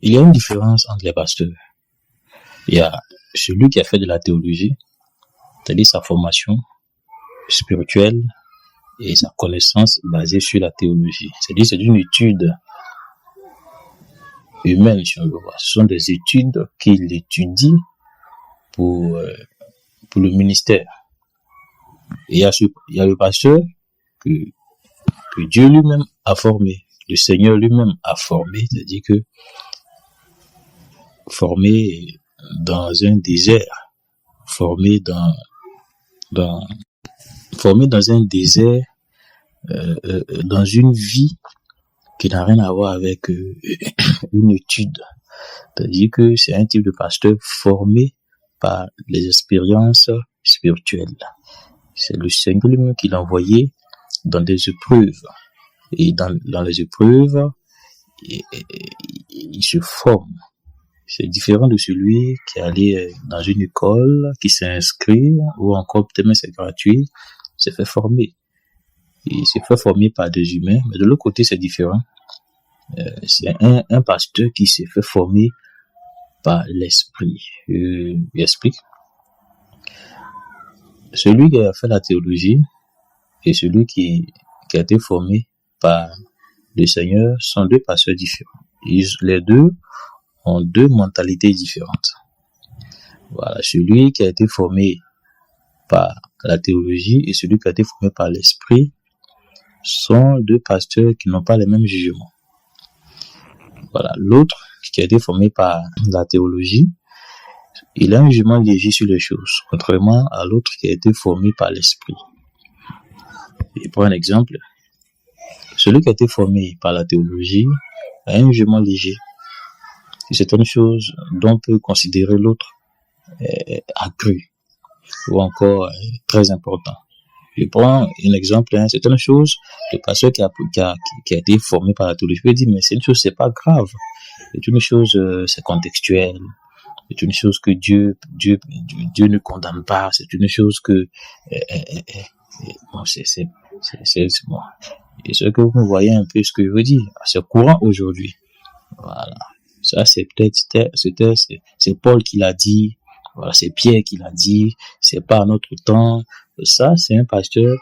Il y a une différence entre les pasteurs. Il y a celui qui a fait de la théologie, c'est-à-dire sa formation spirituelle et sa connaissance basée sur la théologie. C'est-à-dire c'est une étude humaine, si on veut voir. Ce sont des études qu'il étudie pour le ministère. Et il y a le pasteur que Dieu lui-même a formé, le Seigneur lui-même a formé, c'est-à-dire que formé dans un désert, formé dans un désert, dans une vie qui n'a rien à voir avec une étude. C'est-à-dire que c'est un type de pasteur formé par les expériences spirituelles. C'est le Seigneur lui-même qui l'a envoyé dans des épreuves. Et dans les épreuves, il se forme. C'est différent de celui qui est allé dans une école, qui s'est inscrit, ou encore peut-être même c'est gratuit, s'est fait former. Il s'est fait former par des humains, mais de l'autre côté c'est différent. C'est un pasteur qui s'est fait former par l'esprit. J'explique. Celui qui a fait la théologie et celui qui a été formé par le Seigneur sont deux pasteurs différents. Les deux ont deux mentalités différentes. Voilà, celui qui a été formé par la théologie et celui qui a été formé par l'esprit sont deux pasteurs qui n'ont pas les mêmes jugements. Voilà, l'autre qui a été formé par la théologie, il a un jugement léger sur les choses, contrairement à l'autre qui a été formé par l'esprit. Et pour un exemple, celui qui a été formé par la théologie a un jugement léger. C'est une chose dont on peut considérer l'autre accru ou encore très important. Je prends un exemple, c'est une chose, le pasteur qui a été formé par la théologie peut dire, mais c'est une chose, c'est pas grave. C'est une chose, c'est contextuel. C'est une chose que Dieu ne condamne pas. C'est une chose que, bon, c'est bon. Et ce que vous voyez un peu ce que je veux dire, c'est courant aujourd'hui. Voilà. Ça, c'est Paul qui l'a dit. Voilà, c'est Pierre qui l'a dit. C'est pas à notre temps. Ça, c'est un pasteur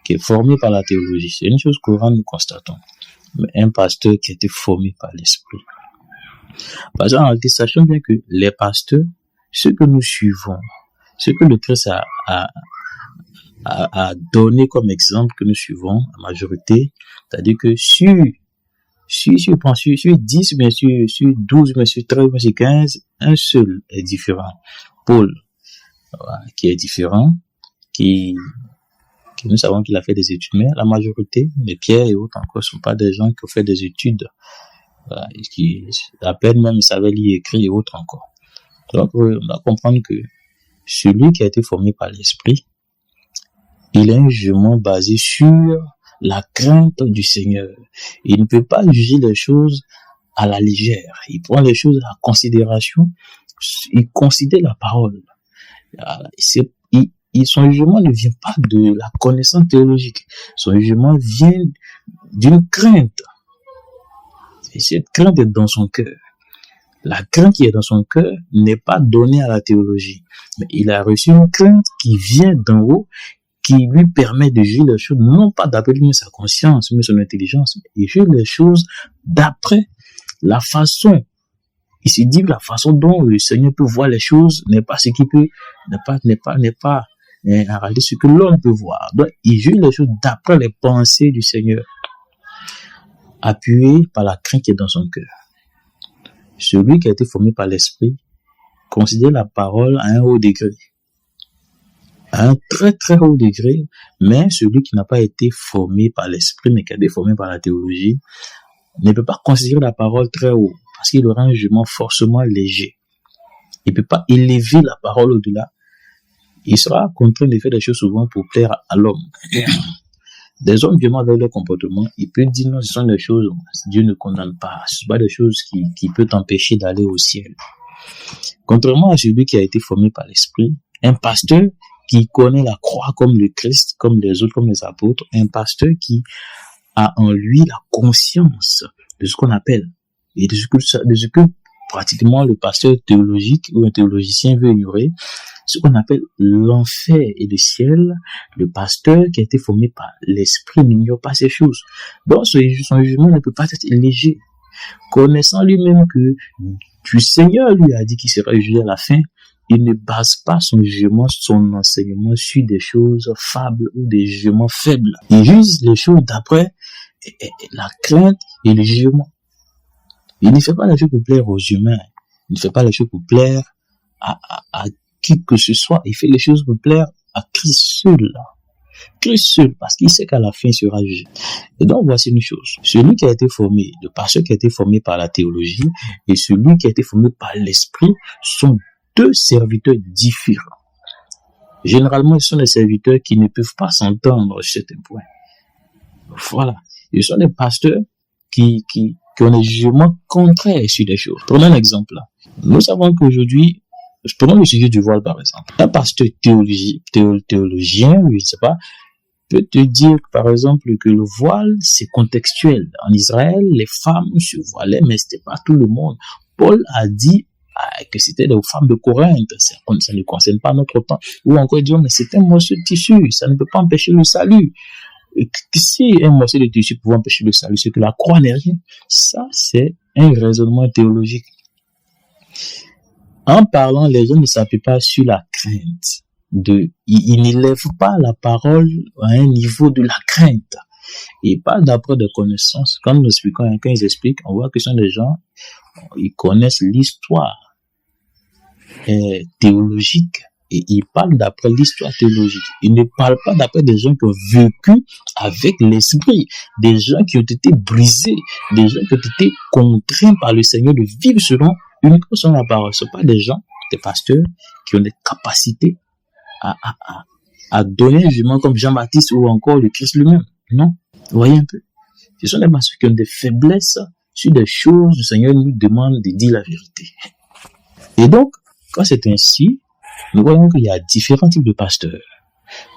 qui est formé par la théologie. C'est une chose courante, nous constatons. Mais un pasteur qui a été formé par l'esprit. Parce qu'en réalité, sachons bien que les pasteurs, ceux que nous suivons, ceux que le Christ a donné comme exemple que nous suivons, la majorité, c'est-à-dire que sur 10, bien sûr, sur 12, bien sûr, 13, bien sûr, 15, un seul est différent. Paul, voilà, qui est différent, qui nous savons qu'il a fait des études, mais la majorité, les Pierre et autres encore, ne sont pas des gens qui ont fait des études, voilà, qui à peine même savaient lire, écrire et autres encore. Donc, on doit comprendre que celui qui a été formé par l'esprit, il a un jugement basé sur la crainte du Seigneur. Il ne peut pas juger les choses à la légère. Il prend les choses à considération. Il considère la parole. Son jugement ne vient pas de la connaissance théologique. Son jugement vient d'une crainte. Et cette crainte est dans son cœur. La crainte qui est dans son cœur n'est pas donnée à la théologie. Mais il a reçu une crainte qui vient d'en haut, qui lui permet de juger les choses, non pas d'après lui sa conscience, mais son intelligence. Il juge les choses d'après la façon. Il se dit que la façon dont le Seigneur peut voir les choses n'est pas ce qu'il peut, n'est pas en réalité ce que l'homme peut voir. Donc, il juge les choses d'après les pensées du Seigneur, appuyé par la crainte qui est dans son cœur. Celui qui a été formé par l'esprit considère la parole à un haut degré. À un très très haut degré, mais celui qui n'a pas été formé par l'esprit, mais qui a été formé par la théologie, ne peut pas considérer la parole très haut, parce qu'il aura un jugement forcément léger. Il ne peut pas élever la parole au-delà. Il sera contraint de faire des choses souvent pour plaire à l'homme. Des hommes, vraiment, avec leur comportement, il peut dire non, ce sont des choses, Dieu ne condamne pas. Ce ne sont pas des choses qui peuvent t'empêcher d'aller au ciel. Contrairement à celui qui a été formé par l'esprit, un pasteur qui connaît la croix comme le Christ, comme les autres, comme les apôtres, un pasteur qui a en lui la conscience de ce qu'on appelle et de ce que pratiquement le pasteur théologique ou un théologicien veut ignorer, ce qu'on appelle l'enfer et le ciel. Le pasteur qui a été formé par l'esprit n'ignore pas ces choses. Donc son jugement ne peut pas être léger. Connaissant lui-même que le Seigneur lui a dit qu'il sera jugé à la fin, il ne base pas son jugement, son enseignement sur des choses fables ou des jugements faibles. Il juge les choses d'après la crainte et le jugement. Il ne fait pas les choses pour plaire aux humains. Il ne fait pas les choses pour plaire à qui que ce soit. Il fait les choses pour plaire à Christ seul. Christ seul, parce qu'il sait qu'à la fin, il sera jugé. Et donc, voici une chose. Celui qui a été formé, le pasteur qui a été formé par la théologie et celui qui a été formé par l'esprit sont deux serviteurs différents. Généralement, ce sont des serviteurs qui ne peuvent pas s'entendre sur certains points. Voilà. Ce sont des pasteurs qui ont des jugements contraires sur des choses. Prenons un exemple. Nous savons qu'aujourd'hui, prenons le sujet du voile par exemple. Un pasteur théologien, je ne sais pas, peut te dire par exemple que le voile c'est contextuel. En Israël, les femmes se voilaient, mais c'était pas tout le monde. Paul a dit que c'était les femmes de Corinthe, ça ne concerne pas notre temps. Ou encore dire, mais c'est un morceau de tissu, ça ne peut pas empêcher le salut. Et si un morceau de tissu pouvait empêcher le salut, c'est que la croix n'est rien. Ça, c'est un raisonnement théologique. En parlant, les gens ne s'appuient pas sur la crainte. Ils n'élèvent pas la parole à un niveau de la crainte. Ils parlent d'après des connaissances. Quand nous expliquons, quand ils expliquent, on voit que ce sont des gens, ils connaissent l'histoire théologique. Et ils parlent d'après l'histoire théologique. Ils ne parlent pas d'après des gens qui ont vécu avec l'esprit, des gens qui ont été brisés, des gens qui ont été contraints par le Seigneur de vivre uniquement selon la parole. Ce ne sont pas des gens, des pasteurs, qui ont des capacités à donner un jugement comme Jean-Baptiste ou encore le Christ lui-même. Non. Vous voyez un peu. Ce sont des pasteurs qui ont des faiblesses sur des choses. Le Seigneur nous demande de dire la vérité. Et donc, quand c'est ainsi, nous voyons qu'il y a différents types de pasteurs.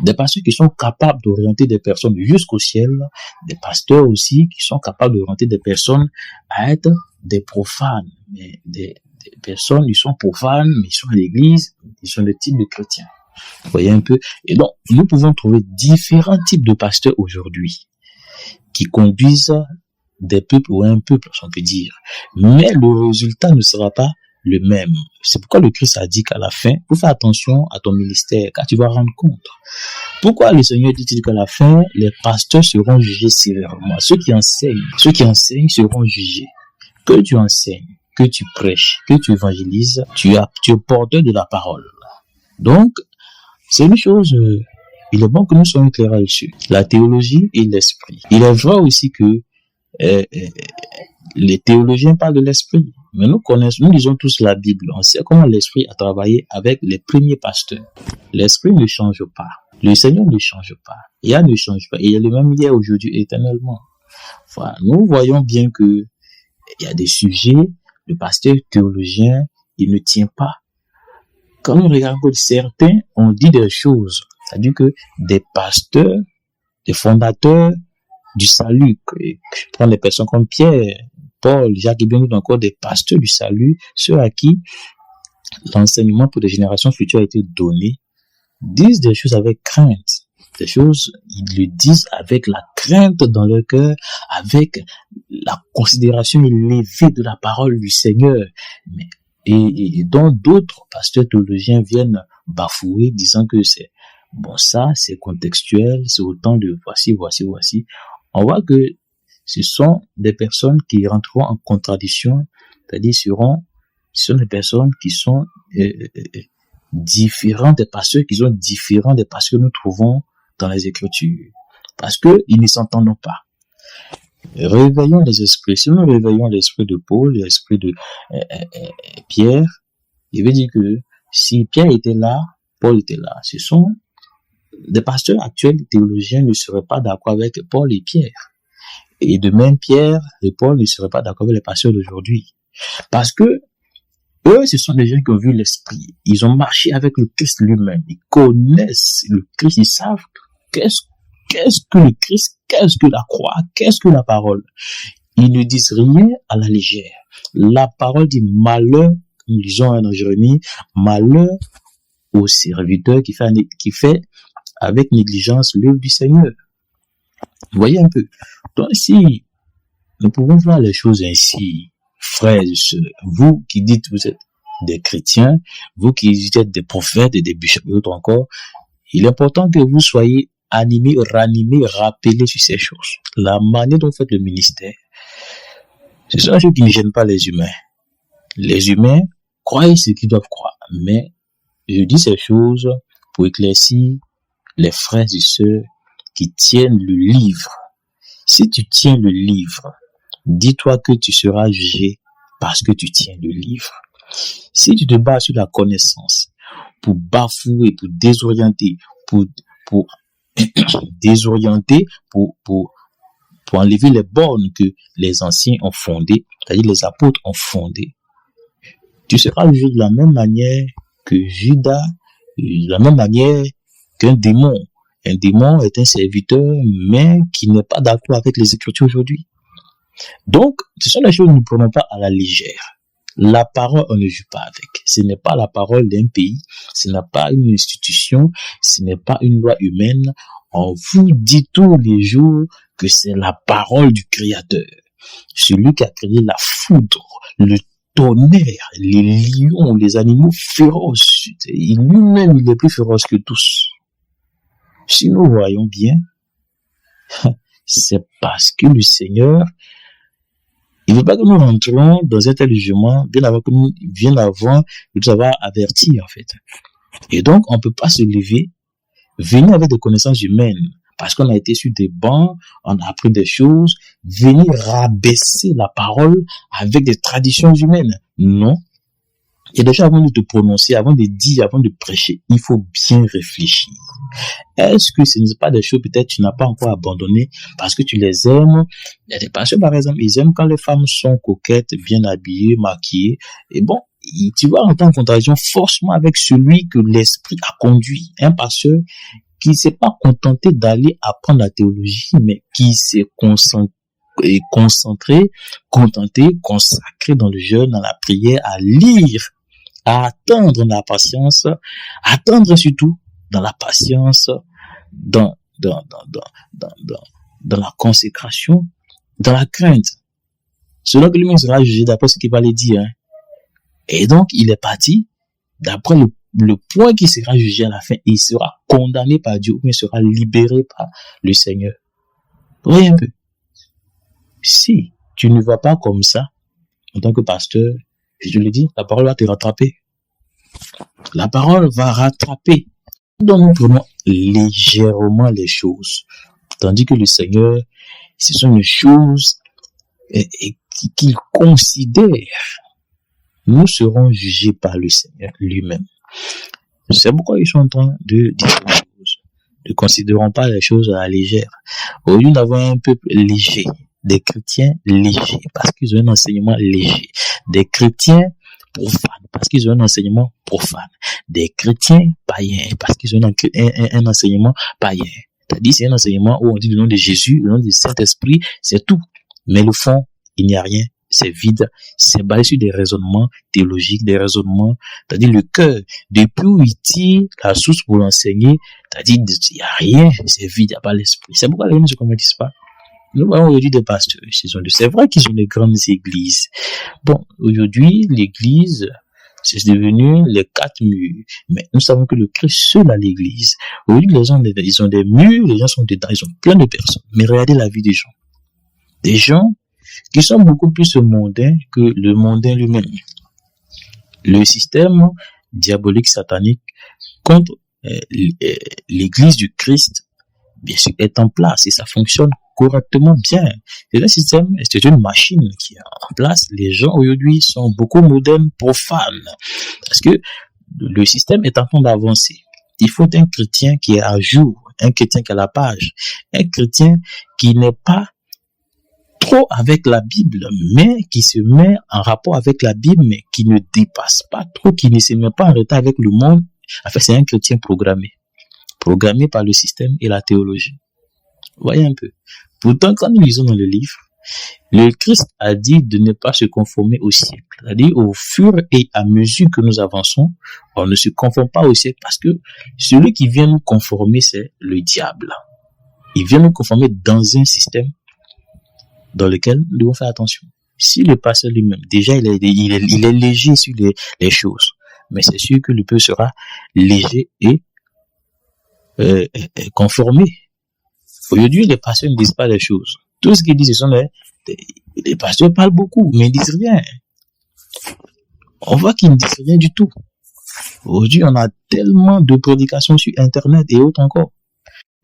Des pasteurs qui sont capables d'orienter des personnes jusqu'au ciel, des pasteurs aussi qui sont capables d'orienter des personnes à être des profanes. Mais des personnes, ils sont profanes, mais ils sont à l'église, ils sont le type de chrétiens. Vous voyez un peu? Et donc, nous pouvons trouver différents types de pasteurs aujourd'hui qui conduisent des peuples ou un peuple, si on peut dire. Mais le résultat ne sera pas le même. C'est pourquoi le Christ a dit qu'à la fin, faut faire attention à ton ministère, car tu vas rendre compte. Pourquoi le Seigneur dit-il qu'à la fin, les pasteurs seront jugés sévèrement? Ceux qui enseignent seront jugés. Que tu enseignes, que tu prêches, que tu évangélises, tu es porteur de la parole. Donc, c'est une chose, il est bon que nous soyons clairs là-dessus. La théologie et l'esprit. Il est vrai aussi que les théologiens parlent de l'esprit. Mais nous lisons tous la Bible. On sait comment l'esprit a travaillé avec les premiers pasteurs. L'esprit ne change pas. Le Seigneur ne change pas. Yah ne change pas. Il est le même hier, aujourd'hui, éternellement. Voilà. Nous voyons bien que il y a des sujets, le pasteur théologien, il ne tient pas. Quand nous regardons certains, on dit des choses. C'est-à-dire que des pasteurs, des fondateurs du salut, je prends des personnes comme Pierre, Paul, Jacques et bien d'autres encore, des pasteurs du salut, ceux à qui l'enseignement pour des générations futures a été donné, disent des choses avec crainte. Des choses, ils le disent avec la crainte dans leur cœur, avec la considération élevée de la parole du Seigneur. Et dont d'autres pasteurs théologiens viennent bafouer, disant que c'est contextuel, c'est autant de voici. On voit que ce sont des personnes qui rentreront en contradiction, c'est-à-dire ce sont des personnes qui sont différentes des pasteurs, qui sont différents des pasteurs que nous trouvons dans les Écritures, parce que ils ne s'entendent pas. Réveillons les esprits. Si nous réveillons l'esprit de Paul, l'esprit de Pierre, il veut dire que si Pierre était là, Paul était là. Ce sont des pasteurs actuels, théologiens, ne seraient pas d'accord avec Paul et Pierre. Et de même, Pierre et Paul ne seraient pas d'accord avec les pasteurs d'aujourd'hui. Parce que eux, ce sont des gens qui ont vu l'esprit. Ils ont marché avec le Christ lui-même. Ils connaissent le Christ. Ils savent qu'est-ce que le Christ, qu'est-ce que la croix, qu'est-ce que la parole. Ils ne disent rien à la légère. La parole dit malheur, nous lisons dans Jérémie, malheur au serviteur qui fait avec négligence l'œuvre du Seigneur. Vous voyez un peu. Donc si nous pouvons voir les choses ainsi, frères et sœurs, vous qui dites vous êtes des chrétiens, vous qui êtes des prophètes et des bishops et autres encore, il est important que vous soyez animés, ranimés, rappelés sur ces choses. La manière dont vous faites le ministère, ce sont des choses qui ne gênent pas les humains. Les humains croient ce qu'ils doivent croire, mais je dis ces choses pour éclaircir les frères et sœurs qui tiennent le livre. Si tu tiens le livre, dis-toi que tu seras jugé parce que tu tiens le livre. Si tu te bases sur la connaissance pour bafouer, pour désorienter, pour désorienter, pour enlever les bornes que les anciens ont fondées, c'est-à-dire les apôtres ont fondées, tu seras jugé de la même manière que Judas, de la même manière qu'un démon. Un démon est un serviteur, mais qui n'est pas d'accord avec les Écritures aujourd'hui. Donc, ce sont des choses que nous ne prenons pas à la légère. La parole, on ne joue pas avec. Ce n'est pas la parole d'un pays, ce n'est pas une institution, ce n'est pas une loi humaine. On vous dit tous les jours que c'est la parole du Créateur. Celui qui a créé la foudre, le tonnerre, les lions, les animaux féroces. Lui-même, il est plus féroce que tous. Si nous voyons bien, c'est parce que le Seigneur, il ne veut pas que nous rentrions dans un tel jugement bien avant de nous avoir avertis, en fait. Et donc, on ne peut pas se lever, venir avec des connaissances humaines, parce qu'on a été sur des bancs, on a appris des choses, venir rabaisser la parole avec des traditions humaines. Non. Et déjà, avant de te prononcer, avant de dire, avant de prêcher, il faut bien réfléchir. Est-ce que ce n'est pas des choses peut-être tu n'as pas encore abandonnées parce que tu les aimes? Il y a des pasteurs, par exemple, ils aiment quand les femmes sont coquettes, bien habillées, maquillées. Et bon, tu vas entrer en contradiction forcément avec celui que l'esprit a conduit. Un pasteur qui ne s'est pas contenté d'aller apprendre la théologie, mais qui s'est concentré, consacré dans le jeûne, dans la prière, à lire, à attendre dans la patience, attendre surtout dans la patience, dans la consécration, dans la crainte. Selon que lui-même sera jugé d'après ce qu'il va lui dire. Hein. Et donc, il est parti d'après le point qui sera jugé à la fin. Il sera condamné par Dieu ou il sera libéré par le Seigneur. Voyez un peu. Si tu ne vas pas comme ça, en tant que pasteur, je le dis, la parole va te rattraper. La parole va rattraper. Donc nous prenons légèrement les choses. Tandis que le Seigneur, ce sont les choses qu'il considère. Nous serons jugés par le Seigneur lui-même. C'est pourquoi ils sont en train de dire les choses. Ne considérons pas les choses à la légère. Au lieu d'avoir un peuple léger, des chrétiens légers, parce qu'ils ont un enseignement léger. Des chrétiens profanes, parce qu'ils ont un enseignement profane. Des chrétiens païens, parce qu'ils ont un enseignement païen. C'est-à-dire, c'est un enseignement où on dit le nom de Jésus, le nom du Saint-Esprit, c'est tout. Mais le fond, il n'y a rien. C'est vide. C'est basé sur des raisonnements théologiques, des raisonnements, c'est-à-dire le cœur. Depuis où il tire la source pour l'enseigner, c'est-à-dire, il n'y a rien. C'est vide, il n'y a pas l'esprit. C'est pourquoi les gens ne se convertissent pas. Nous voyons aujourd'hui des pasteurs. C'est vrai qu'ils ont des grandes églises. Bon, aujourd'hui, l'église, c'est devenu les 4 murs. Mais nous savons que le Christ seul a l'église. Aujourd'hui, les gens, ils ont des murs, les gens sont dedans, ils ont plein de personnes. Mais regardez la vie des gens. Des gens qui sont beaucoup plus mondains que le mondain lui-même. Le système diabolique satanique contre l'église du Christ, bien sûr, est en place et ça fonctionne correctement bien. C'est un système, c'est une machine qui est en place. Les gens aujourd'hui sont beaucoup modernes, profanes. Parce que le système est en train d'avancer. Il faut un chrétien qui est à jour, un chrétien qui a la page, un chrétien qui n'est pas trop avec la Bible, mais qui se met en rapport avec la Bible, mais qui ne dépasse pas trop, qui ne se met pas en retard avec le monde. En fait, c'est un chrétien programmé par le système et la théologie. Voyez un peu. Pourtant, quand nous lisons dans le livre, Le Christ a dit de ne pas se conformer au siècle. C'est-à-dire, au fur et à mesure que nous avançons, on ne se conforme pas au siècle parce que celui qui vient nous conformer, c'est le diable. Il vient nous conformer dans un système dans lequel nous devons faire attention. Si le pasteur lui-même, déjà, il est léger sur les choses, mais c'est sûr que le peuple sera léger et conformé. Aujourd'hui, les pasteurs ne disent pas les choses. Tout ce qu'ils disent, ce sont les pasteurs parlent beaucoup, mais ils disent rien. On voit qu'ils ne disent rien du tout. Aujourd'hui, on a tellement de prédications sur Internet et autres encore.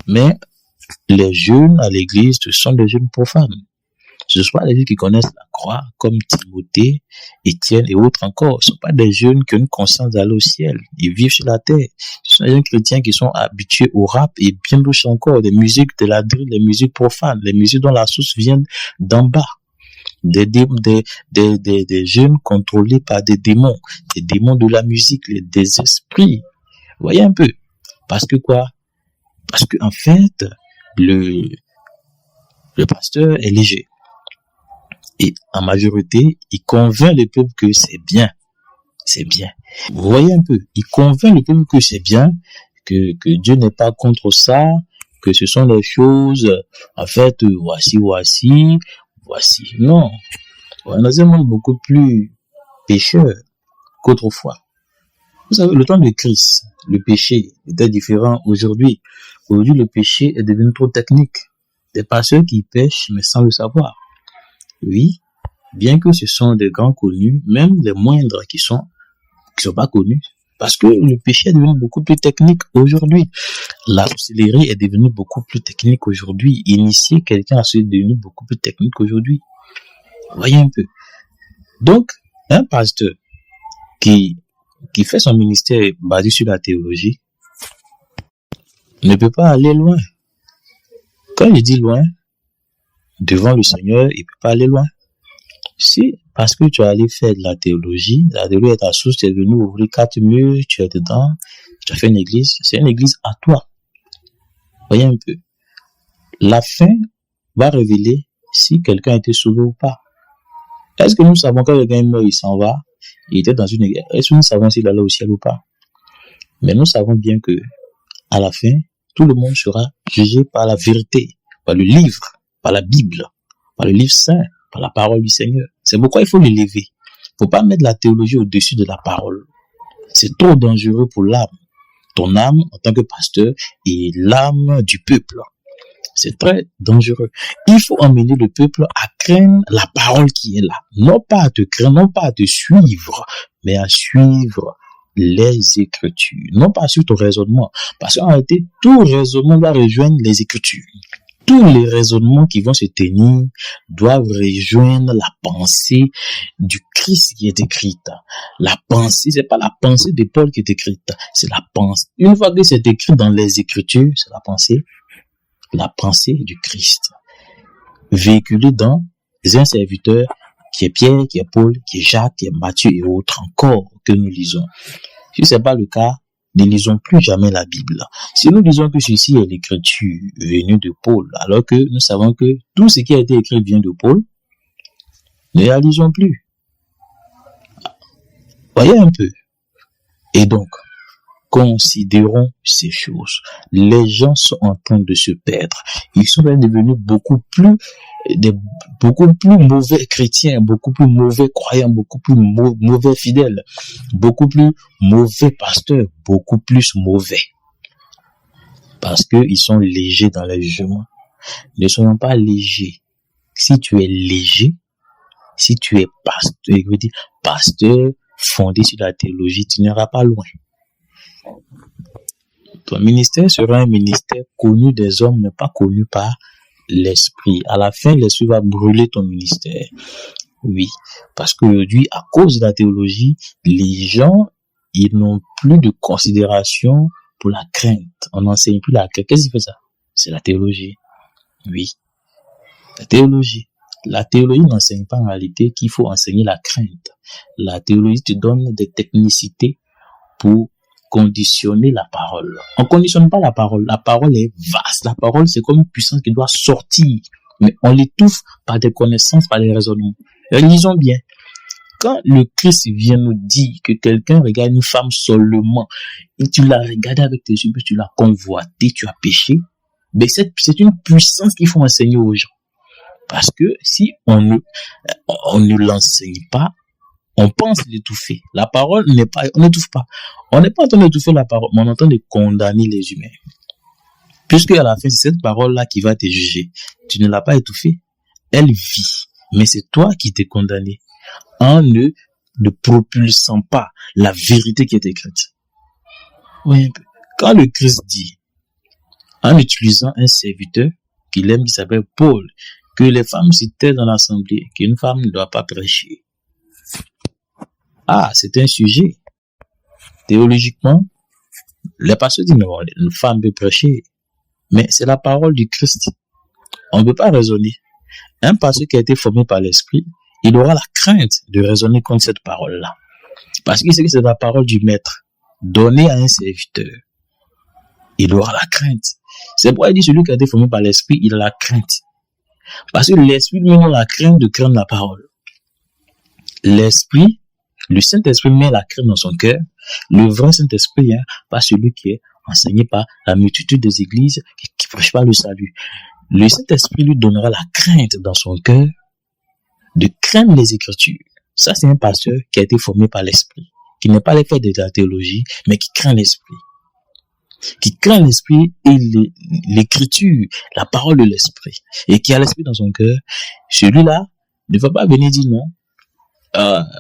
Mais les jeunes à l'église, ce sont des jeunes profanes. Ce sont pas des jeunes qui connaissent la croix, comme Timothée, Étienne et autres encore. Ce ne sont pas des jeunes qui ont une conscience d'aller au ciel. Ils vivent sur la terre. Ce sont des jeunes chrétiens qui sont habitués au rap et bien d'autres encore, des musiques de la drill, des musiques profanes, les musiques dont la source vient d'en bas. Des jeunes contrôlés par des démons de la musique, des esprits. Vous voyez un peu. Parce que quoi? Parce que en fait, le pasteur est léger. Et en majorité, il convainc le peuple que c'est bien. C'est bien. Vous voyez un peu, il convainc le peuple que c'est bien, que Dieu n'est pas contre ça, que ce sont les choses, en fait, voici. Non. On est dans un monde beaucoup plus pécheur qu'autrefois. Vous savez, le temps de Christ, le péché était différent aujourd'hui. Aujourd'hui, le péché est devenu trop technique. Des pasteurs qui pêchent, mais sans le savoir. Oui, bien que ce sont des grands connus, même les moindres qui sont pas connus, parce que le péché est devenu beaucoup plus technique aujourd'hui. La sorcellerie est devenue beaucoup plus technique aujourd'hui. Initier quelqu'un à se devenu beaucoup plus technique aujourd'hui. Voyez un peu. Donc, un pasteur qui fait son ministère basé sur la théologie ne peut pas aller loin. Quand je dis loin, devant le Seigneur, il peut pas aller loin. Si, parce que tu es allé faire de la théologie est ta source, tu es venu ouvrir 4 murs, tu es dedans, tu as fait une église, c'est une église à toi. Voyez un peu. La fin va révéler si quelqu'un a été sauvé ou pas. Est-ce que nous savons quand quelqu'un meurt, il s'en va, il était dans une église, est-ce que nous savons s'il allait au ciel ou pas? Mais nous savons bien que, à la fin, tout le monde sera jugé par la vérité, par le livre, par la Bible, par le livre saint, par la parole du Seigneur. C'est pourquoi il faut l'élever. Il ne faut pas mettre la théologie au-dessus de la parole. C'est trop dangereux pour l'âme. Ton âme, en tant que pasteur, est l'âme du peuple. C'est très dangereux. Il faut emmener le peuple à craindre la parole qui est là. Non pas à te craindre, non pas à te suivre, mais à suivre les Écritures. Non pas sur ton raisonnement. Parce qu'en réalité, tout raisonnement doit rejoindre les Écritures. Tous les raisonnements qui vont se tenir doivent rejoindre la pensée du Christ qui est écrite. La pensée, c'est pas la pensée de Paul qui est écrite, c'est la pensée. Une fois que c'est écrit dans les Écritures, c'est la pensée du Christ, véhiculée dans un serviteur qui est Pierre, qui est Paul, qui est Jacques, qui est Matthieu et autres encore que nous lisons. Si ce n'est pas le cas, ne lisons plus jamais la Bible. Si nous disons que ceci est l'écriture venue de Paul, alors que nous savons que tout ce qui a été écrit vient de Paul, ne la lisons plus. Voyez un peu. Et donc, considérons ces choses. Les gens sont en train de se perdre. Ils sont devenus beaucoup plus mauvais chrétiens, beaucoup plus mauvais croyants, beaucoup plus mauvais fidèles, beaucoup plus mauvais pasteurs, beaucoup plus mauvais. Parce qu'ils sont légers dans le jugement. Ne soyons pas légers. Si tu es léger, si tu es pasteur fondé sur la théologie, tu n'iras pas loin. Ton ministère sera un ministère connu des hommes, mais pas connu par l'esprit. À la fin, l'esprit va brûler ton ministère. Oui, parce qu'aujourd'hui, à cause de la théologie, les gens, ils n'ont plus de considération pour la crainte. On n'enseigne plus la crainte. Qu'est-ce qui fait ça? C'est la théologie. Oui, la théologie. La théologie n'enseigne pas en réalité qu'il faut enseigner la crainte. La théologie te donne des technicités pour conditionner la parole. On ne conditionne pas la parole. La parole est vaste. La parole, c'est comme une puissance qui doit sortir mais on l'étouffe par des connaissances, par des raisonnements. Lisons bien. Quand le Christ vient nous dire que quelqu'un regarde une femme seulement et tu l'as regardée avec tes yeux, tu l'as convoitée, tu as péché, mais c'est une puissance qu'il faut enseigner aux gens. Parce que si on ne l'enseigne pas, on pense l'étouffer. La parole n'est pas, on n'étouffe pas. On n'est pas en train d'étouffer la parole, mais on est en train de condamner les humains. Puisque à la fin, c'est cette parole-là qui va te juger. Tu ne l'as pas étouffée. Elle vit. Mais c'est toi qui t'es condamné en ne propulsant pas la vérité qui est écrite. Oui, quand le Christ dit, en utilisant un serviteur qu'il aime, qui s'appelle Paul, que les femmes citaient dans l'assemblée, qu'une femme ne doit pas prêcher. Ah, c'est un sujet. Théologiquement, les pasteurs disent, mais bon, une femme peut prêcher. Mais c'est la parole du Christ. On ne peut pas raisonner. Un pasteur qui a été formé par l'Esprit, il aura la crainte de raisonner contre cette parole-là. Parce qu'il sait que c'est la parole du Maître, donnée à un serviteur. Il aura la crainte. C'est pourquoi il dit celui qui a été formé par l'Esprit, il a la crainte. Parce que l'Esprit lui met la crainte de craindre la parole. L'Esprit, le Saint-Esprit met la crainte dans son cœur. Le vrai Saint-Esprit, pas celui qui est enseigné par la multitude des églises qui ne prêchent pas le salut. Le Saint-Esprit lui donnera la crainte dans son cœur de craindre les Écritures. Ça, c'est un pasteur qui a été formé par l'Esprit, qui n'est pas l'effet de la théologie, mais qui craint l'Esprit. Qui craint l'Esprit et l'Écriture, la parole de l'Esprit, et qui a l'Esprit dans son cœur. Celui-là ne va pas venir dire non.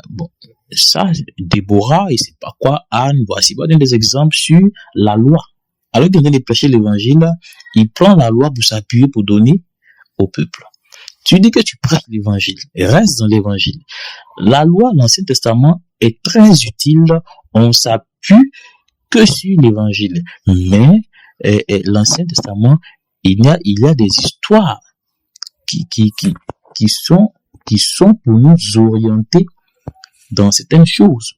Bon, ça, Déborah, et c'est pas quoi, Anne, voici, on donne des exemples sur la loi. Alors qu'il est en train de prêcher l'évangile, il prend la loi pour s'appuyer, pour donner au peuple. Tu dis que tu prêches l'évangile, et reste dans l'évangile. La loi, l'Ancien Testament, est très utile, on s'appuie que sur l'évangile. Mais, l'Ancien Testament, il y a des histoires qui sont pour nous orienter dans certaines choses.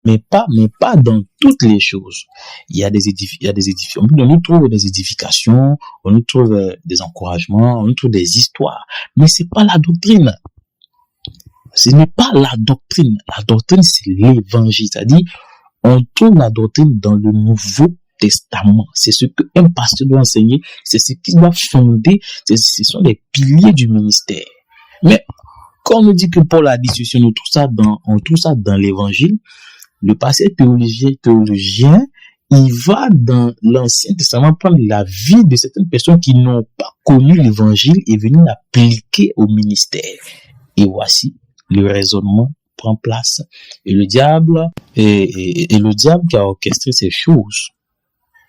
Mais pas dans toutes les choses. Il y a des édifications. On nous trouve des édifications, on nous trouve des encouragements, on nous trouve des histoires. Mais c'est pas la doctrine. Ce n'est pas la doctrine. La doctrine, c'est l'évangile. C'est-à-dire, on trouve la doctrine dans le Nouveau Testament. C'est ce qu'un pasteur doit enseigner. C'est ce qu'il doit fonder. Ce sont les piliers du ministère. Mais, quand on nous dit que Paul a dit ceci, on trouve ça dans l'évangile. Le pasteur théologien, il va dans l'Ancien Testament prendre la vie de certaines personnes qui n'ont pas connu l'évangile et venir l'appliquer au ministère. Et voici, le raisonnement prend place. Et le diable, et le diable qui a orchestré ces choses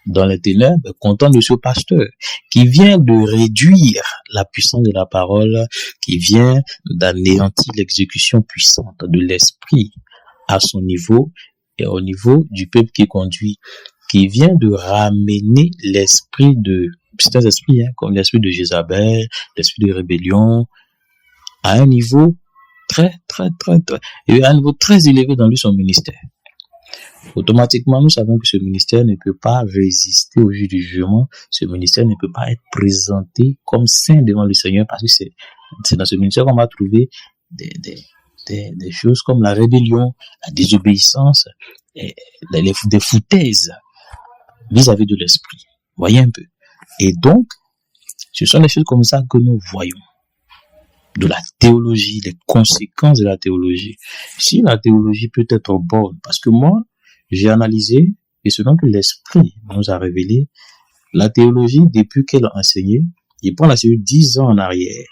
dans les ténèbres, content de ce pasteur qui vient de réduire la puissance de la parole, qui vient d'anéantir l'exécution puissante de l'esprit à son niveau et au niveau du peuple qui conduit, qui vient de ramener l'esprit de certains esprits, comme l'esprit de Jézabel, l'esprit de rébellion, à un niveau très et à un niveau très élevé dans lui, son ministère. Automatiquement, nous savons que ce ministère ne peut pas résister au jour du jugement. Ce ministère ne peut pas être présenté comme saint devant le Seigneur, parce que c'est dans ce ministère qu'on va trouver des choses comme la rébellion, la désobéissance, des foutaises vis-à-vis de l'esprit. Voyez un peu. Et donc, ce sont des choses comme ça que nous voyons. De la théologie, les conséquences de la théologie. Si la théologie peut être bonne, parce que moi, j'ai analysé, et selon que l'esprit nous a révélé, la théologie, depuis qu'elle a enseigné, il prend la série 10 ans en arrière.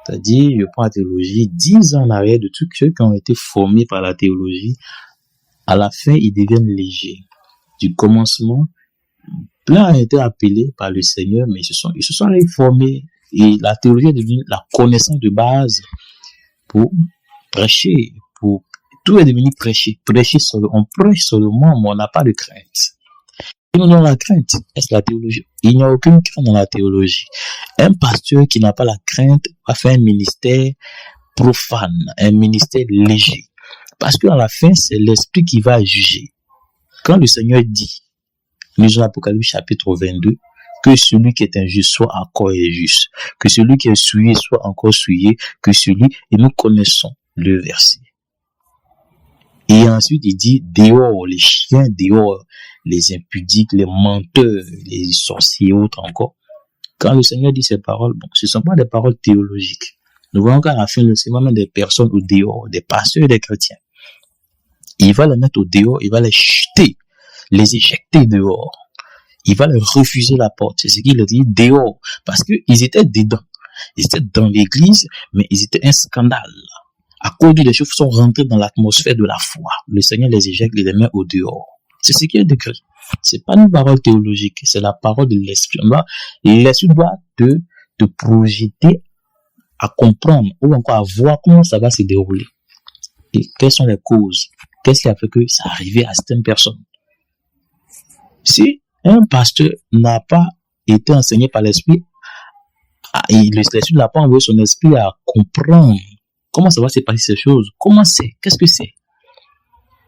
C'est-à-dire, je prends la théologie 10 ans en arrière de tous ceux qui ont été formés par la théologie. À la fin, ils deviennent légers. Du commencement, plein ont été appelés par le Seigneur, mais ils se sont réformés. Et la théologie est devenue la connaissance de base pour prêcher, tout est devenu prêcher. On prêche seulement, mais on n'a pas de crainte. Et nous avons la crainte. Est-ce la théologie? Il n'y a aucune crainte dans la théologie. Un pasteur qui n'a pas la crainte va faire un ministère profane, un ministère léger. Parce qu'à la fin, c'est l'esprit qui va juger. Quand le Seigneur dit, nous avons l'Apocalypse chapitre 22, que celui qui est injuste soit encore injuste, que celui qui est souillé soit encore souillé, que celui, et nous connaissons le verset. Et ensuite, il dit, dehors les chiens, dehors les impudiques, les menteurs, les sorciers et autres encore. Quand le Seigneur dit ces paroles, bon, ce ne sont pas des paroles théologiques. Nous voyons qu'à la fin, le Seigneur met des personnes au dehors, des pasteurs et des chrétiens. Il va les mettre au dehors, il va les jeter, les éjecter dehors. Il va leur refuser la porte. C'est ce qu'il a dit, dehors. Parce qu'ils étaient dedans. Ils étaient dans l'église, mais ils étaient un scandale. À cause des choses sont rentrées dans l'atmosphère de la foi. Le Seigneur les éjecte, les met au dehors. C'est ce qui est décrit. C'est pas une parole théologique, c'est la parole de l'Esprit. L'Esprit doit te projeter à comprendre ou encore à voir comment ça va se dérouler. Et quelles sont les causes? Qu'est-ce qui a fait que ça arrivait à certaines personnes? Si un pasteur n'a pas été enseigné par l'Esprit, et l'Esprit n'a pas envoyé son esprit à comprendre comment ça va se passer ces choses, comment c'est, qu'est-ce que c'est?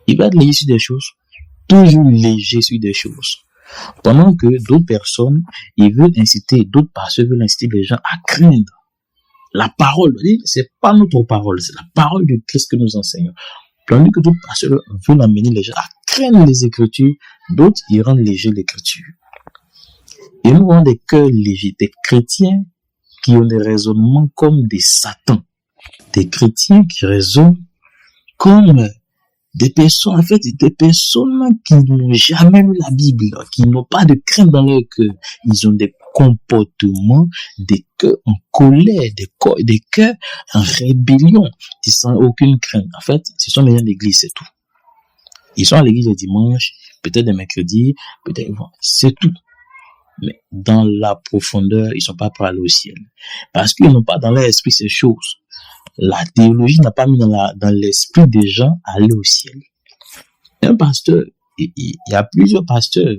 Il va être léger sur des choses, toujours léger sur des choses. Pendant que d'autres personnes, ils veulent inciter, d'autres pasteurs veulent inciter les gens à craindre la parole. C'est pas notre parole, c'est la parole de Christ que nous enseignons. Tandis que d'autres pasteurs veulent amener les gens à craindre les Écritures, d'autres ils rendent léger l'Écriture. Et nous avons des cœurs légers, des chrétiens qui ont des raisonnements comme des satans. Des chrétiens qui raisonnent comme des personnes, en fait, des personnes qui n'ont jamais lu la Bible, qui n'ont pas de crainte dans leur cœur. Ils ont des comportements, des cœurs en colère, des cœurs en rébellion, qui sans aucune crainte. En fait, ce sont les gens d'église, c'est tout. Ils sont à l'église le dimanche, peut-être le mercredi, peut-être, c'est tout. Mais dans la profondeur, ils sont pas prêts à aller au ciel. Parce qu'ils n'ont pas dans leur esprit ces choses. La théologie n'a pas mis dans l'esprit des gens à aller au ciel. Un pasteur, il y a plusieurs pasteurs.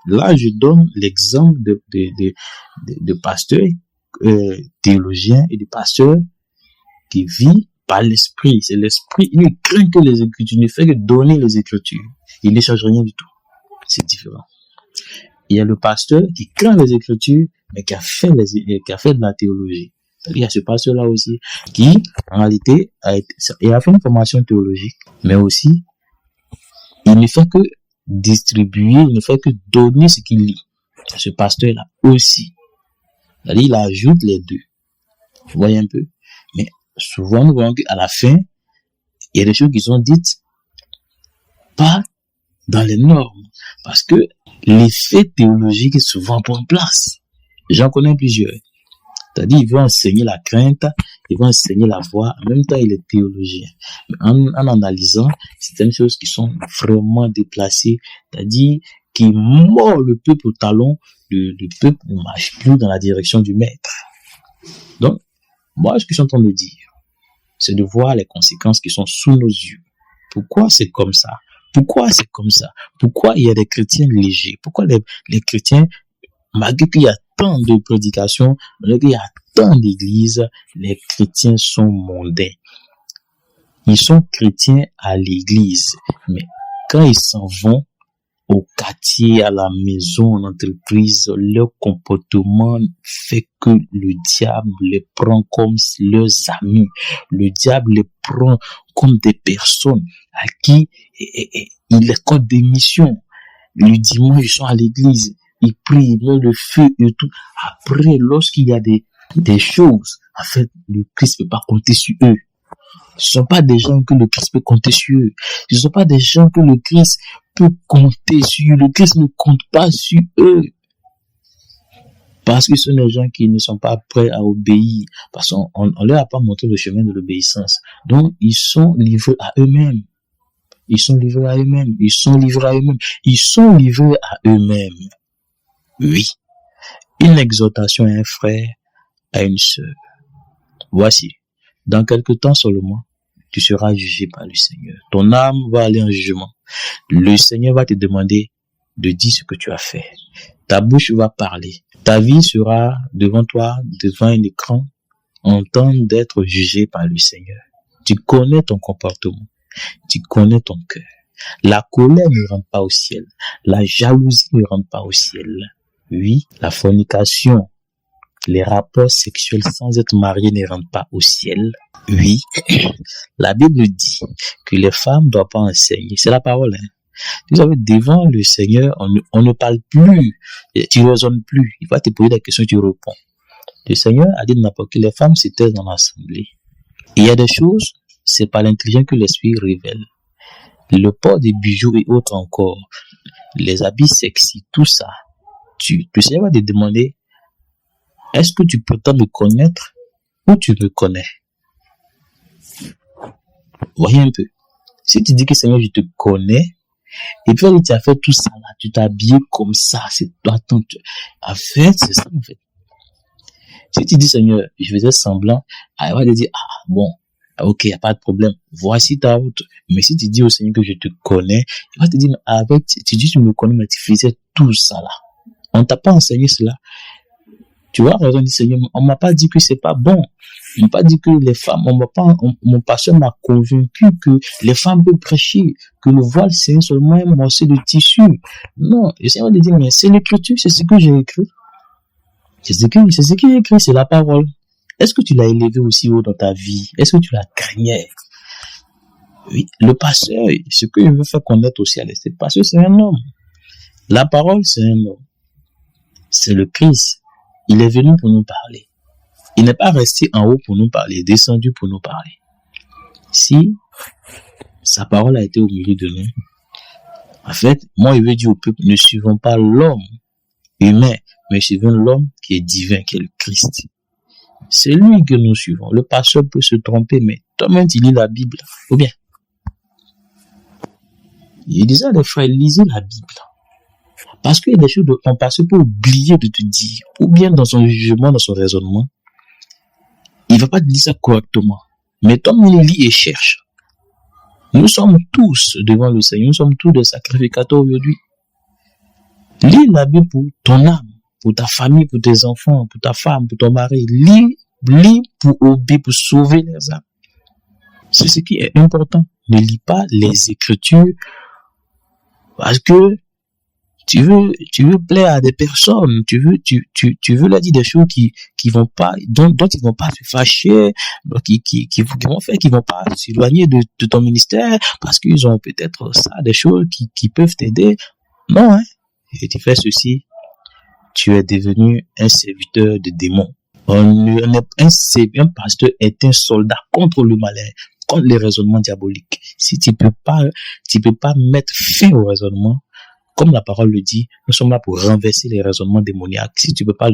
Là, je donne l'exemple de pasteurs théologiens et de pasteurs qui vivent par l'esprit. C'est l'esprit. Il ne craint que les Écritures. Il ne fait que donner les Écritures. Il ne change rien du tout. C'est différent. Il y a le pasteur qui craint les Écritures, mais qui a fait de la théologie. Il y a ce pasteur-là aussi, qui, en réalité, il a fait une formation théologique, mais aussi, il ne fait que distribuer, il ne fait que donner ce qu'il lit. Ce pasteur-là aussi. C'est-à-dire, il ajoute les deux. Vous voyez un peu? Mais souvent, nous voyons qu'à la fin, il y a des choses qui sont dites pas dans les normes. Parce que l'effet théologique est souvent en place. J'en connais plusieurs. C'est-à-dire, il veut enseigner la crainte, il veut enseigner la foi, en même temps, il est théologien. Mais en analysant certaines choses qui sont vraiment déplacées, c'est-à-dire, qui mord le peuple au talon, le peuple ne marche plus dans la direction du maître. Donc, moi, ce que je suis en train de dire, c'est de voir les conséquences qui sont sous nos yeux. Pourquoi c'est comme ça? Pourquoi c'est comme ça? Pourquoi il y a des chrétiens légers? Pourquoi les chrétiens, malgré qu'il y a tant de prédications, malgré qu'il y a tant d'églises, les chrétiens sont mondains. Ils sont chrétiens à l'église, mais quand ils s'en vont au quartier, à la maison, en entreprise, leur comportement fait que le diable les prend comme leurs amis. Le diable les prend comme des personnes à qui il les compte des missions. Le dimanche, ils sont à l'église. Ils prient, ils mettent le feu et tout. Après, lorsqu'il y a des choses, en fait, le Christ ne peut pas compter sur eux. Ce ne sont pas des gens que le Christ peut compter sur eux. Ce ne sont pas des gens que le Christ peut compter sur eux. Le Christ ne compte pas sur eux. Parce que ce sont des gens qui ne sont pas prêts à obéir. Parce qu'on ne leur a pas montré le chemin de l'obéissance. Donc, ils sont livrés à eux-mêmes. Ils sont livrés à eux-mêmes. Ils sont livrés à eux-mêmes. Ils sont livrés à eux-mêmes. Oui. Une exhortation à un frère, à une sœur. Voici. Dans quelque temps seulement, tu seras jugé par le Seigneur. Ton âme va aller en jugement. Le Seigneur va te demander de dire ce que tu as fait. Ta bouche va parler. Ta vie sera devant toi, devant un écran, en temps d'être jugé par le Seigneur. Tu connais ton comportement. Tu connais ton cœur. La colère ne rentre pas au ciel. La jalousie ne rentre pas au ciel. Oui, la fornication, les rapports sexuels sans être mariés ne rentrent pas au ciel. Oui, la Bible dit que les femmes ne doivent pas enseigner. C'est la parole. Vous savez, devant le Seigneur, on ne parle plus, tu ne raisonnes plus. Il va te poser des questions, tu réponds. Le Seigneur a dit n'importe que les femmes se taisent dans l'assemblée. Il y a des choses, c'est par l'intelligence que l'esprit révèle. Le port des bijoux et autres encore, les habits sexy, tout ça. Le Seigneur va te demander, est-ce que tu prétends me connaître ou tu me connais? Voyez un peu. Si tu dis que Seigneur, je te connais, et puis tu as fait tout ça là, tu t'es habillé comme ça, c'est toi, en fait, c'est ça en fait. Si tu dis Seigneur, je faisais semblant, il va te dire, bon, ok, il n'y a pas de problème, voici ta route. Mais si tu dis au Seigneur que je te connais, il va te dire, tu dis tu me connais, mais tu faisais tout ça là. On ne t'a pas enseigné cela. Tu vois, raison dit Seigneur, on ne m'a pas dit que c'est pas bon. On m'a pas dit que les femmes, mon pasteur m'a convaincu que les femmes peuvent prêcher, que le voile c'est seulement un morceau de tissu. Non, le Seigneur va te dire, mais c'est l'écriture, c'est ce que j'ai écrit. C'est ce qui est écrit, c'est la parole. Est-ce que tu l'as élevé aussi haut dans ta vie? Est-ce que tu la craignais? Oui, le pasteur, ce que je veux faire connaître aussi à l'Est, le pasteur c'est un homme. La parole c'est un homme. C'est le Christ. Il est venu pour nous parler. Il n'est pas resté en haut pour nous parler, descendu pour nous parler. Si sa parole a été au milieu de nous, en fait, moi, il veut dire au peuple, ne suivons pas l'homme humain, mais suivons l'homme qui est divin, qui est le Christ. C'est lui que nous suivons. Le pasteur peut se tromper, mais toi-même, tu lis la Bible. Ou bien, il disait à des frères, lisez la Bible. Parce qu'il y a des choses qu'on passe peut oublier de te dire, ou bien dans son jugement, dans son raisonnement, il ne va pas te dire ça correctement. Mais toi, on lit et cherche. Nous sommes tous devant le Seigneur, nous sommes tous des sacrificateurs aujourd'hui. Lis la Bible pour ton âme, pour ta famille, pour tes enfants, pour ta femme, pour ton mari. Lis pour obéir, pour sauver les âmes. C'est ce qui est important. Ne lis pas les Écritures parce que tu veux plaire à des personnes, tu veux leur dire des choses qui vont pas, dont ils vont pas se fâcher, qui vont pas s'éloigner de ton ministère, parce qu'ils ont peut-être ça, des choses qui peuvent t'aider. Non, et tu fais ceci, tu es devenu un serviteur de démons. Un pasteur est un soldat contre le malin, contre les raisonnements diaboliques. Si tu peux pas mettre fin au raisonnement, comme la parole le dit, nous sommes là pour renverser les raisonnements démoniaques. Si tu peux pas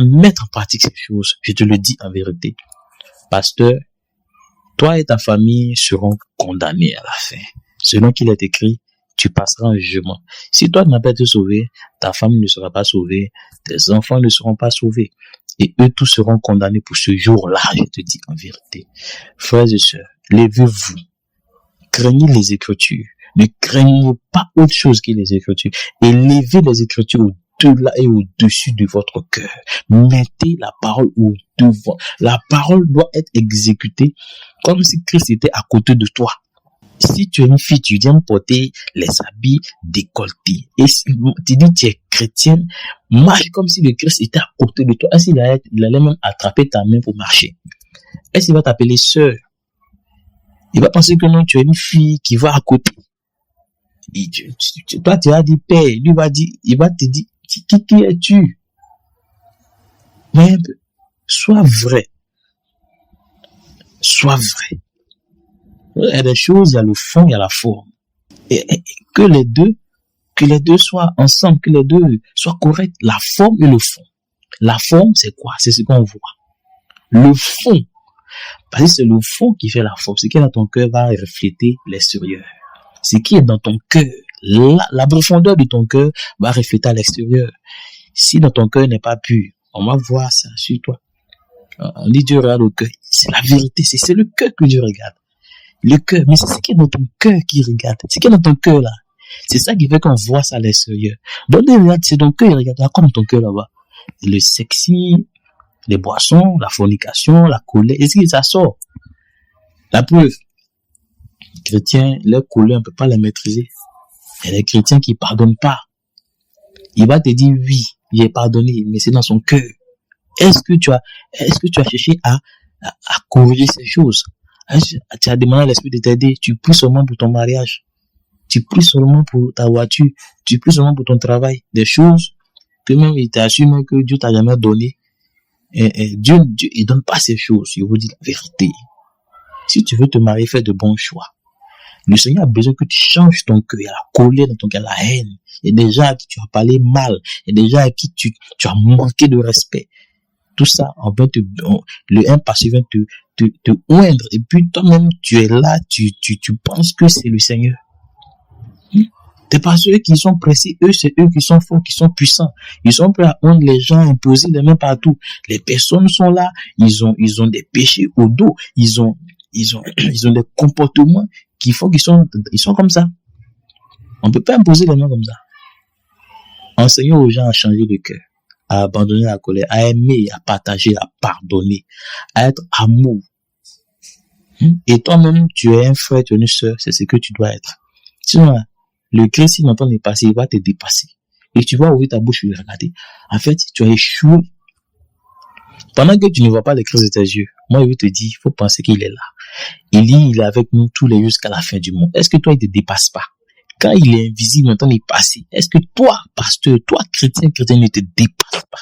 mettre en pratique ces choses, je te le dis en vérité. Pasteur, toi et ta famille seront condamnés à la fin. Selon qu'il est écrit, tu passeras un jugement. Si toi tu n'as pas été sauvé, ta femme ne sera pas sauvée, tes enfants ne seront pas sauvés. Et eux tous seront condamnés pour ce jour-là, je te dis en vérité. Frères et sœurs, levez-vous. Craignez les Écritures. Ne craignez pas autre chose que les Écritures. Élevez les Écritures au-delà et au-dessus de votre cœur. Mettez la parole au devant. La parole doit être exécutée comme si Christ était à côté de toi. Si tu es une fille, tu viens porter les habits décolletés. Et si tu dis tu es chrétienne, marche comme si le Christ était à côté de toi. Est-ce qu'il allait même attraper ta main pour marcher? Est-ce qu'il va t'appeler sœur? Il va penser que non, tu es une fille qui va à côté. Toi, tu as dit père, lui il va te dire, qui es-tu? Voyez un peu. Sois vrai. Sois vrai. Il y a des choses, il y a le fond, il y a la forme. Et que les deux soient ensemble, que les deux soient corrects. La forme et le fond. La forme, c'est quoi? C'est ce qu'on voit. Le fond, parce que c'est le fond qui fait la forme. Ce qui est dans ton cœur va refléter l'extérieur. Ce qui est dans ton cœur, la profondeur de ton cœur va refléter à l'extérieur. Si dans ton cœur n'est pas pur, on va voir ça sur toi. On dit Dieu regarde au cœur. C'est la vérité, c'est le cœur que Dieu regarde. Le cœur, mais c'est ce qui est dans ton cœur qui regarde. Ce qui est dans ton cœur là. C'est ça qui fait qu'on voit ça à l'extérieur. Donc c'est ton cœur, il regarde. Comme ton cœur là-bas. Le sexy, les boissons, la fornication, la colère. Est-ce que ça sort? La preuve. Les chrétiens, leur colère, on ne peut pas la maîtriser. Il y a des chrétiens qui ne pardonnent pas. Il va te dire oui, j'ai pardonné, mais c'est dans son cœur. Est-ce que tu as cherché à corriger ces choses? Tu as demandé à l'esprit de t'aider. Tu pries seulement pour ton mariage. Tu pries seulement pour ta voiture. Tu pries seulement pour ton travail. Des choses que même il t'assume que Dieu t'a jamais donné. Et Dieu, il donne pas ces choses. Je vous dis la vérité. Si tu veux te marier, fais de bons choix. Le Seigneur a besoin que tu changes ton cœur. Il y a la colère dans ton cœur, la haine. Il y a des gens à qui tu as parlé mal. Il y a des gens à qui tu as manqué de respect. Tout ça, le impatient vient te oindre. Et puis toi-même, tu es là, tu penses que c'est le Seigneur. C'est pas ceux qui sont pressés, c'est eux qui sont forts, qui sont puissants. Ils sont prêts à oindre les gens, imposer les mains partout. Les personnes sont là, ils ont des péchés au dos. Ils ont des comportements qui font qu'ils sont comme ça. On peut pas imposer les mains comme ça. Enseigner aux gens à changer de cœur, à abandonner la colère, à aimer, à partager, à pardonner, à être amour. Et toi-même, tu es un frère, tu es une sœur, c'est ce que tu dois être. Sinon, le Christ, s'il n'entend pas dépasser, il va te dépasser. Et tu vas ouvrir ta bouche et le regarder. En fait, tu as échoué. Pendant que tu ne vois pas le Christ de tes yeux, moi, je vais te dire, il faut penser qu'il est là. Il est avec nous tous les jours jusqu'à la fin du monde. Est-ce que toi, il ne te dépasse pas? Quand il est invisible, il entend passer. Est-ce que toi, pasteur, toi, chrétien, ne te dépasse pas?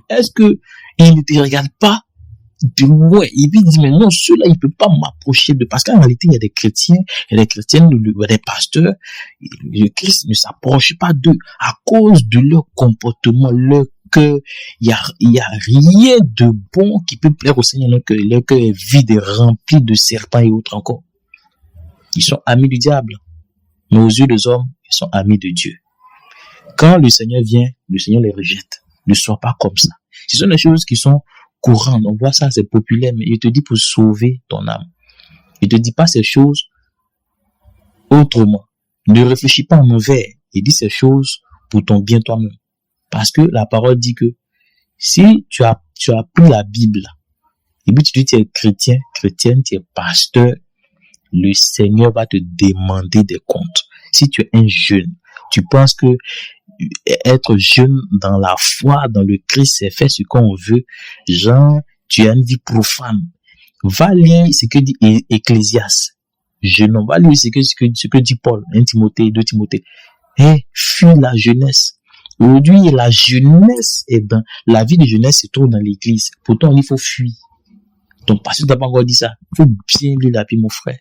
Est-ce que il ne te regarde pas de loin? Il lui dit, mais non, ceux-là, il ne peut pas m'approcher de... Parce qu'en réalité, il y a des chrétiens, il y a des chrétiennes, des pasteurs. Le Christ ne s'approche pas d'eux à cause de leur comportement, leur cœur. Il y a rien de bon qui peut plaire au Seigneur. Leur cœur est vide et rempli de serpents et autres encore. Ils sont amis du diable. Mais aux yeux des hommes, ils sont amis de Dieu. Quand le Seigneur vient, le Seigneur les rejette. Ne sois pas comme ça. Ce sont des choses qui sont courantes. On voit ça, c'est populaire, mais il te dit pour sauver ton âme. Il te dit pas ces choses autrement. Ne réfléchis pas en mauvais. Il dit ces choses pour ton bien toi-même. Parce que la parole dit que si tu as pris la Bible, et puis tu dis tu es chrétien, chrétienne, tu es pasteur, le Seigneur va te demander des comptes. Si tu es un jeune, tu penses que être jeune dans la foi, dans le Christ, c'est faire ce qu'on veut. Genre, tu as une vie profane. Va lire ce que dit Ecclésiaste. Jeune homme, va lire ce que dit Paul, 1 Timothée, 2 Timothée. Fuis la jeunesse. Aujourd'hui, la jeunesse est dans, la vie de jeunesse se trouve dans l'église. Pourtant, il faut fuir. Ton pasteur t'a pas encore dit ça. Il faut bien lire la vie, mon frère.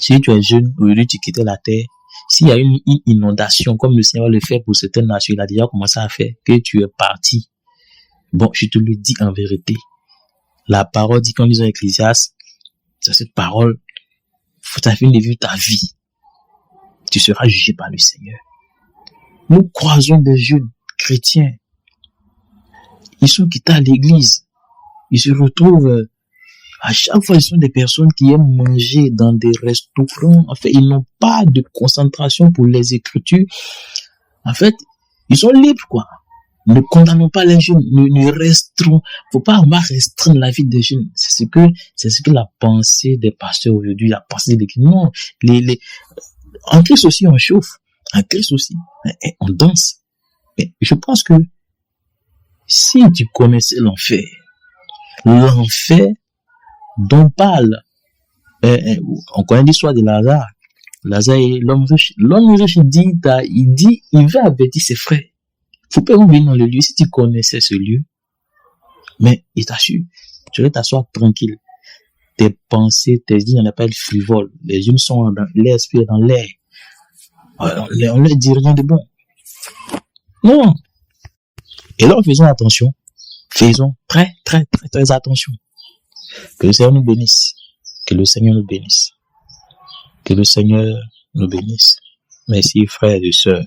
Si tu es jeune, aujourd'hui tu quittes la terre, s'il y a une inondation, comme le Seigneur le fait pour certaines nations, il a déjà commencé à faire, que tu es parti. Bon, je te le dis en vérité. La parole dit, quand nous lisons Ecclésiaste, c'est cette parole, faut ta fin de vivre ta vie. Tu seras jugé par le Seigneur. Nous croisons des jeunes chrétiens. Ils sont quittés à l'église. Ils se retrouvent à chaque fois, ce sont des personnes qui aiment manger dans des restaurants. En fait, ils n'ont pas de concentration pour les Écritures. En fait, ils sont libres, quoi. Ne condamnons pas les jeunes. Ne restreins. Faut pas restreindre la vie des jeunes. C'est ce que la pensée des pasteurs aujourd'hui, la pensée des l'église. Non, en Christ aussi, on chauffe. En Christ aussi, on danse. Mais je pense que si tu connaissais l'enfer dont parle, on connaît l'histoire de Lazare. Lazare est l'homme riche. L'homme riche, il veut avertir ses frères. Faut pas oublier dans le lieu, si tu connaissais ce lieu, mais il t'assure, tu vas t'asseoir tranquille. Tes pensées, tes idées, on appelle frivoles. Les unes sont dans l'esprit, dans l'air. On leur dit rien de bon. Non. Et là, faisons attention. Faisons très, très, très, très attention. Que le Seigneur nous bénisse. Que le Seigneur nous bénisse. Que le Seigneur nous bénisse. Merci, frères et sœurs.